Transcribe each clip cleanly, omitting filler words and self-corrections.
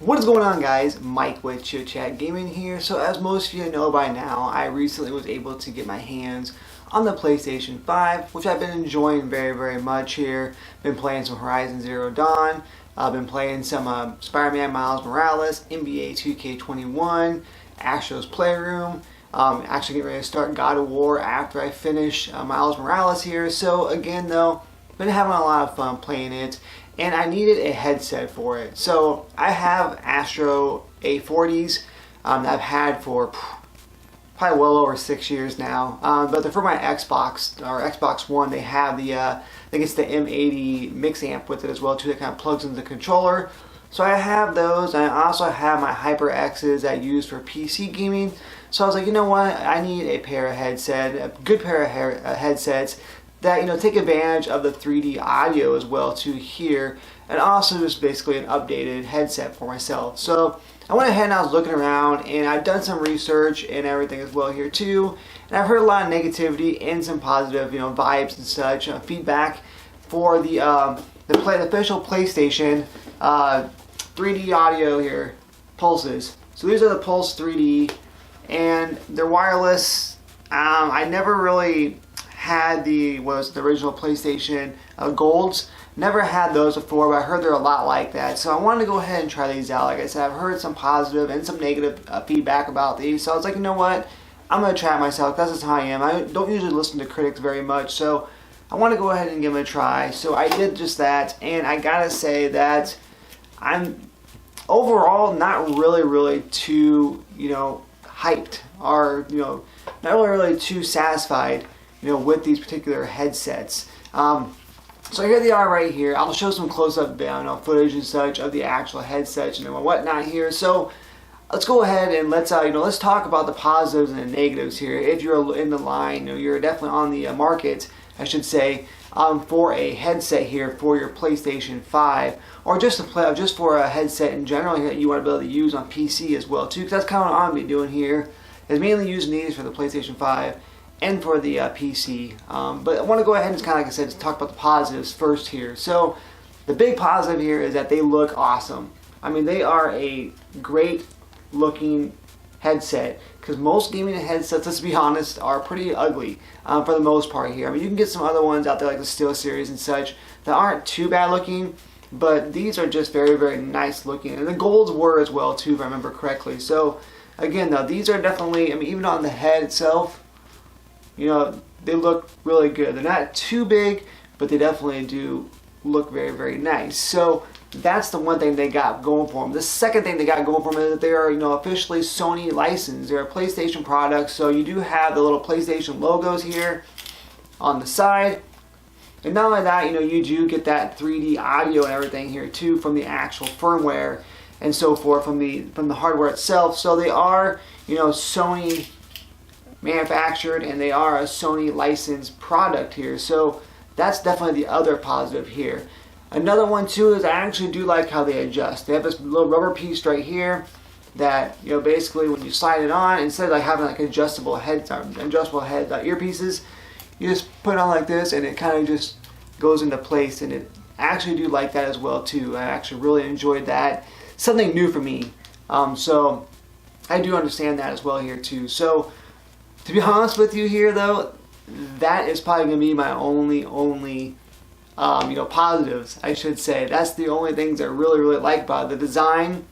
What is going on, guys? Mike with Chit Chat Gaming here. So as most of you know by now, I recently was able to get my hands on the PlayStation 5, which I've been enjoying very much here. Been playing some Horizon Zero Dawn. I've been playing some Spider-Man Miles Morales, NBA 2K21, Astro's Playroom. Actually getting ready to start God of War after I finish Miles Morales here. So again though, been having a lot of fun playing it. And I needed a headset for it. So I have Astro A40s that I've had for probably well over 6 years now. But they're for my Xbox or Xbox One. They have the, I think it's the M80 mix amp with it as well too, that kind of plugs into the controller. So I have those, and I also have my HyperXs that I use for PC gaming. So I was like, you know what, I need a pair of headset, a good pair of headsets that, you know, take advantage of the 3D audio as well too here, and also just basically an updated headset for myself. So I went ahead and I was looking around, and I've done some research and everything as well here too, and I've heard a lot of negativity and some positive, you know, vibes and such, feedback for the official PlayStation 3D audio here, Pulses. So these are the Pulse 3D, and they're wireless. I never really had the original PlayStation Golds. Never had those before, but I heard they're a lot like that. So I wanted to go ahead and try these out. Like I said, I've heard some positive and some negative feedback about these. So I was like, you know what? I'm going to try it myself. That's just how I am. I don't usually listen to critics very much. So I want to go ahead and give them a try. So I did just that. And I got to say that I'm overall not really too, you know, hyped, or, you know, not really too satisfied, you know, with these particular headsets. So here they are right here. I'll show some close-up footage and such of the actual headsets and whatnot here. So let's go ahead and let's talk about the positives and the negatives here. If you're in the line, you know, you're definitely on the market, I should say, for a headset here for your PlayStation 5, or just for a headset in general that you want to be able to use on PC as well too. Because that's kind of what I'm gonna be doing here, is mainly using these for the PlayStation 5 and for the PC. But I want to go ahead and just kind of, like I said, just talk about the positives first here. So the big positive here is that they look awesome. I mean, they are a great looking headset, because most gaming headsets, let's be honest, are pretty ugly for the most part here. I mean, you can get some other ones out there like the Steel series and such that aren't too bad looking, but these are just very nice looking, and the golds were as well too, if I remember correctly. So again though, these are definitely, I mean, even on the head itself, you know, they look really good. They're not too big, but they definitely do look very nice. So that's the one thing they got going for them. The second thing they got going for them is that they are, you know, officially Sony licensed. They're a PlayStation product, so you do have the little PlayStation logos here on the side. And not only that, you know, you do get that 3D audio and everything here too from the actual firmware and so forth from the hardware itself. So they are, you know, Sony manufactured, and they are a Sony licensed product here. So that's definitely the other positive here. Another one too is I actually do like how they adjust. They have this little rubber piece right here that, you know, basically when you slide it on, instead of like having like adjustable head earpieces, you just put it on like this and it kind of just goes into place, and it actually do like that as well too. I actually really enjoyed that. Something new for me. So I do understand that as well here too. So to be honest with you here though, that is probably going to be my only you know, positives, I should say. That's the only things I really like about it. The design,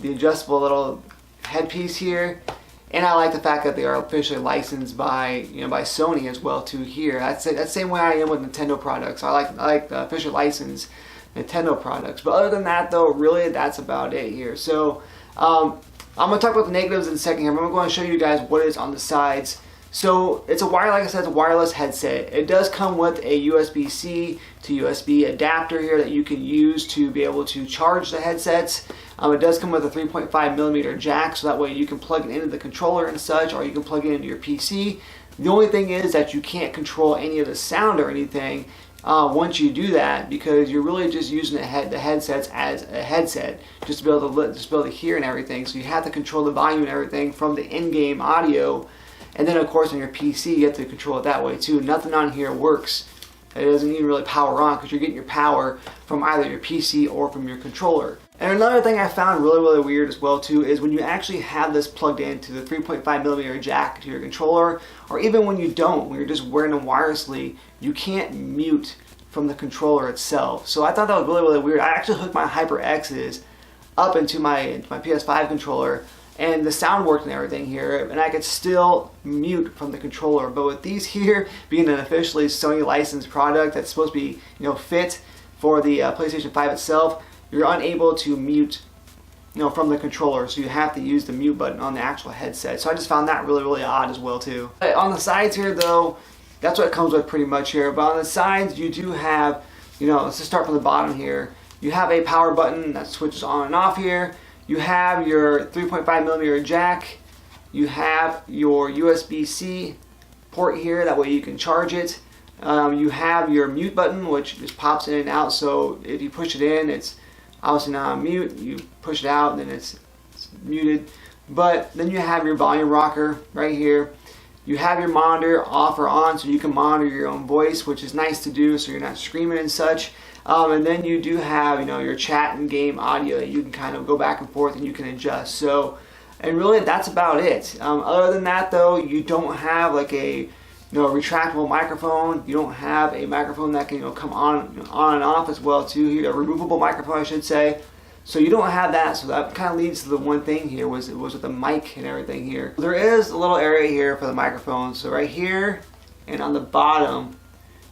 the adjustable little headpiece here, and I like the fact that they are officially licensed by, you know, by Sony as well too here. That's the same way I am with Nintendo products. I like the official licensed Nintendo products. But other than that though, really that's about it here. So I'm going to talk about the negatives in a second here. I'm going to show you guys what is on the sides. So it's like I said, it's a wireless headset. It does come with a USB-C to USB adapter here that you can use to be able to charge the headsets. It does come with a 3.5mm jack, so that way you can plug it into the controller and such, or you can plug it into your PC. The only thing is that you can't control any of the sound or anything once you do that, because you're really just using the headsets as a headset, just to be able to hear and everything. So you have to control the volume and everything from the in-game audio. And then of course on your PC you have to control it that way too. Nothing on here works It doesn't even really power on because you're getting your power from either your PC or from your controller. And another thing I found really weird as well too is when you actually have this plugged into the 3.5mm jack to your controller, or even when you don't, when you're just wearing them wirelessly, you can't mute from the controller itself. So I thought that was really weird. I actually hooked my HyperX's up into my PS5 controller, and the sound worked and everything here, and I could still mute from the controller. But with these here being an officially Sony licensed product that's supposed to be, fit for the PlayStation 5 itself, you're unable to mute, from the controller. So you have to use the mute button on the actual headset. So I just found that really odd as well too. But on the sides here though, that's what it comes with pretty much here. But on the sides you do have, let's just start from the bottom here. You have a power button that switches on and off here. You have your 3.5mm jack. You have your USB-C port here, that way you can charge it. You have your mute button, which just pops in and out, so if you push it in, it's obviously not on mute. You push it out, and then it's muted. But then you have your volume rocker right here. You have your monitor off or on, so you can monitor your own voice, which is nice to do, so you're not screaming and such. And then you do have, your chat and game audio that you can kind of go back and forth and you can adjust. So, and really that's about it. Other than that though, you don't have like a retractable microphone. You don't have a microphone that can come on and off as well too. A removable microphone, I should say. So you don't have that. So that kind of leads to the one thing here was with the mic and everything here. There is a little area here for the microphone. So right here and on the bottom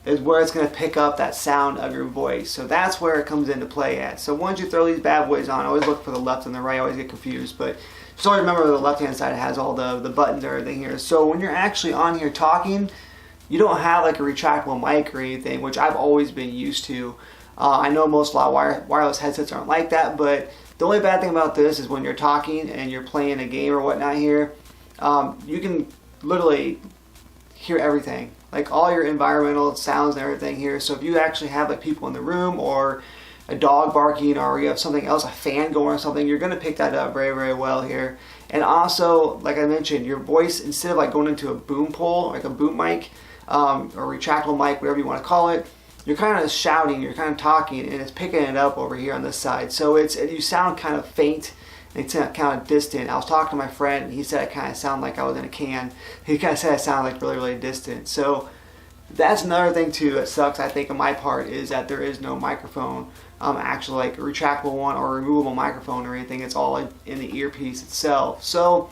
is where it's going to pick up that sound of your voice. So that's where it comes into play at. So once you throw these bad boys on, always look for the left and the right. I always get confused, but just always remember the left hand side has all the buttons and everything here. So when you're actually on here talking, you don't have like a retractable mic or anything, which I've always been used to. I know most wireless headsets aren't like that, but the only bad thing about this is when you're talking and you're playing a game or whatnot here, you can literally hear everything, like all your environmental sounds and everything here. So if you actually have like people in the room or a dog barking or you have something else, a fan going or something, you're going to pick that up very well here. And also, like I mentioned, your voice, instead of like going into a boom pole, like a boom mic or retractable mic, whatever you want to call it, you're kind of shouting, you're kind of talking, and it's picking it up over here on this side. So you sound kind of faint. It's kind of distant. I was talking to my friend, and he said I kind of sound like I was in a can. He kind of said I sound like really distant. So that's another thing too that sucks, I think, on my part, is that there is no microphone, actually like a retractable one or a removable microphone or anything. It's all in the earpiece itself. So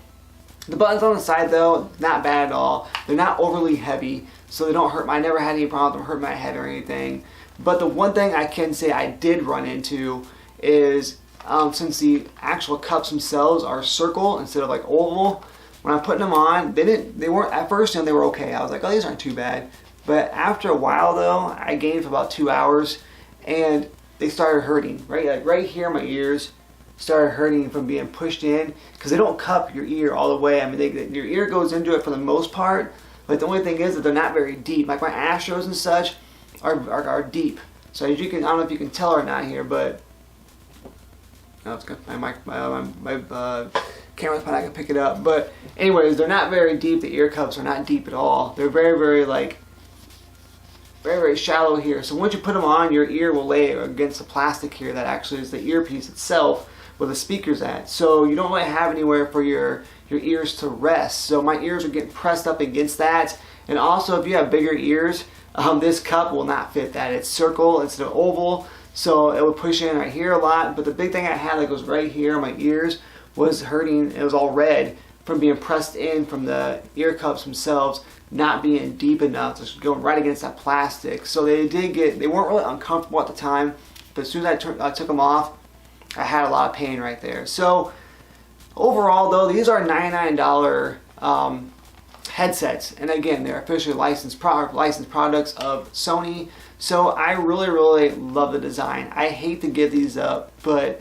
the buttons on the side though, not bad at all. They're not overly heavy, so they don't hurt. I never had any problem with them hurting my head or anything. But the one thing I can say I did run into is since the actual cups themselves are circle instead of like oval, when I'm putting them on, they weren't at first, they were okay. I was like, oh, these aren't too bad. But after a while though, I gained for about 2 hours, and they started hurting. Right here, my ears started hurting from being pushed in, because they don't cup your ear all the way. I mean, your ear goes into it for the most part, but the only thing is that they're not very deep. Like my Astros and such are deep. So as you can, I don't know if you can tell or not here, but no, it's good. My camera's probably not gonna pick it up. But anyways, they're not very deep. The ear cups are not deep at all. They're very shallow here. So once you put them on, your ear will lay against the plastic here that actually is the earpiece itself where the speaker's at. So you don't really have anywhere for your ears to rest. So my ears are getting pressed up against that. And also, if you have bigger ears, this cup will not fit that. It's circle instead of oval. So it would push in right here a lot. But the big thing I had that goes right here on my ears was hurting. It was all red from being pressed in from the ear cups themselves, not being deep enough, just going right against that plastic. So they weren't really uncomfortable at the time, but as soon as I took them off, I had a lot of pain right there. So overall though, these are $99 headsets, and again, they're officially licensed products of Sony. So I really love the design. I hate to give these up, but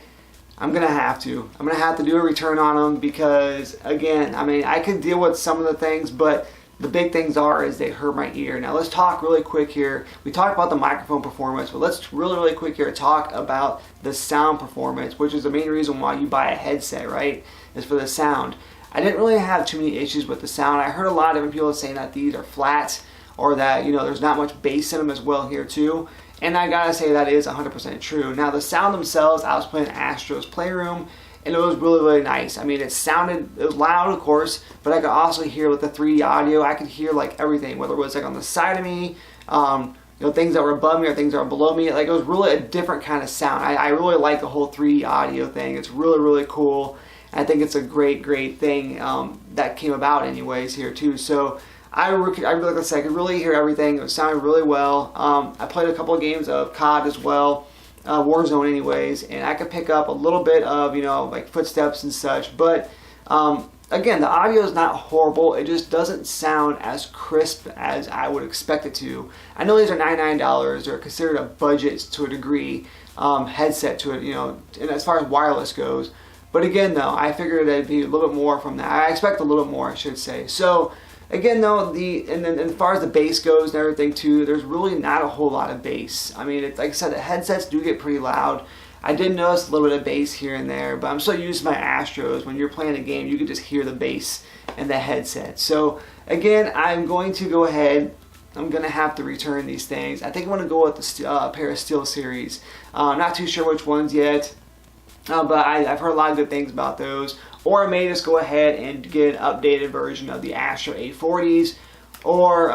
I'm gonna have to. I'm gonna have to do a return on them because, again, I mean, I could deal with some of the things, but the big things is they hurt my ear. Now let's talk really quick here. We talked about the microphone performance, but let's really quick here talk about the sound performance, which is the main reason why you buy a headset, right? Is for the sound. I didn't really have too many issues with the sound. I heard a lot of different people saying that these are flats, or that, there's not much bass in them as well here too. And I gotta say that is 100% true. Now the sound themselves, I was playing Astro's Playroom, and it was really, really nice. I mean, it was loud, of course, but I could also hear with the 3D audio, I could hear like everything, whether it was like on the side of me, you know, things that were above me or things that were below me. Like, it was really a different kind of sound. I really like the whole 3D audio thing. It's really, really cool. I think it's a great, great thing that came about anyways here too. So I really, like I said, I could really hear everything. It sounded really well. I played a couple of games of COD as well, Warzone anyways, and I could pick up a little bit of, you know, like footsteps and such. But again, the audio is not horrible. It just doesn't sound as crisp as I would expect it to. I know these are $99. They're considered a budget to a degree, headset to it, you know, and as far as wireless goes. But again, though, I figured it'd be a little bit more from that. I expect a little bit more, I should say. So again, though, and then as far as the bass goes and everything too, there's really not a whole lot of bass. I mean, like I said, the headsets do get pretty loud. I did notice a little bit of bass here and there, but I'm so used to my Astros. When you're playing a game, you can just hear the bass in the headset. So again, I'm going to go ahead. I'm going to have to return these things. I think I'm going to go with the pair of Steel Series. I'm not too sure which ones yet. But I've heard a lot of good things about those. Or I may just go ahead and get an updated version of the Astro A40s, or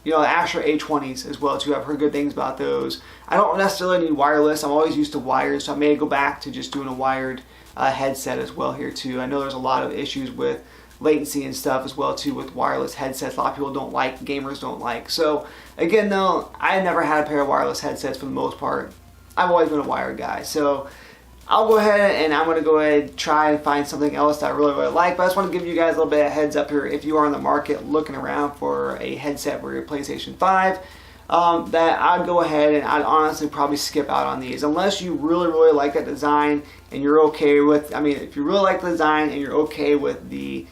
you know, the Astro A20s as well too. I've heard good things about those. I don't necessarily need wireless. I'm always used to wired, so I may go back to just doing a wired headset as well here too. I know there's a lot of issues with latency and stuff as well too with wireless headsets. A lot of people don't like, gamers don't like. So again, though, I never had a pair of wireless headsets for the most part. I've always been a wired guy. So I'll go ahead and I'm going to go ahead and try and find something else that I really, really like. But I just want to give you guys a little bit of heads up here if you are on the market looking around for a headset for your PlayStation 5. That I'd go ahead and I'd honestly probably skip out on these unless you really, really like that design and you're okay with, I mean, if you really like the design and you're okay with the,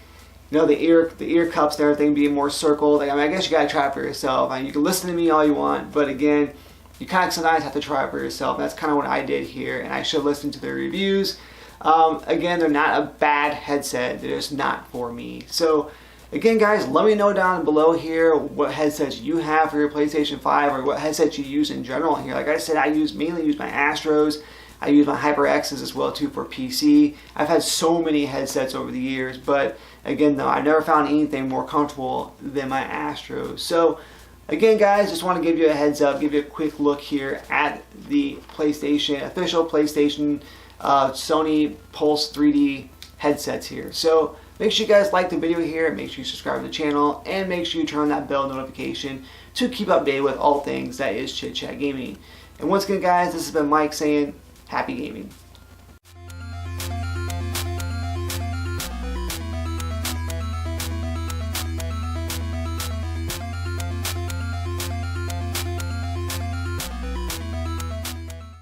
you know, the ear cups and everything being more circled. Like, I mean, I guess you gotta try it for yourself. I mean, you can listen to me all you want, but again, you kind of sometimes have to try it for yourself. And that's kind of what I did here, and I should listen to the reviews. Again, they're not a bad headset. They're just not for me. So again, guys, let me know down below here what headsets you have for your PlayStation 5 or what headsets you use in general here. Like I said, I mainly use my Astros. I use my HyperXs as well too for PC. I've had so many headsets over the years, but again, though, I've never found anything more comfortable than my Astros. So again, guys, just want to give you a heads up, give you a quick look here at the official PlayStation Sony Pulse 3D headsets here. So make sure you guys like the video here, make sure you subscribe to the channel, and make sure you turn on that bell notification to keep updated with all things that is Chit Chat Gaming. And once again, guys, this has been Mike saying, happy gaming.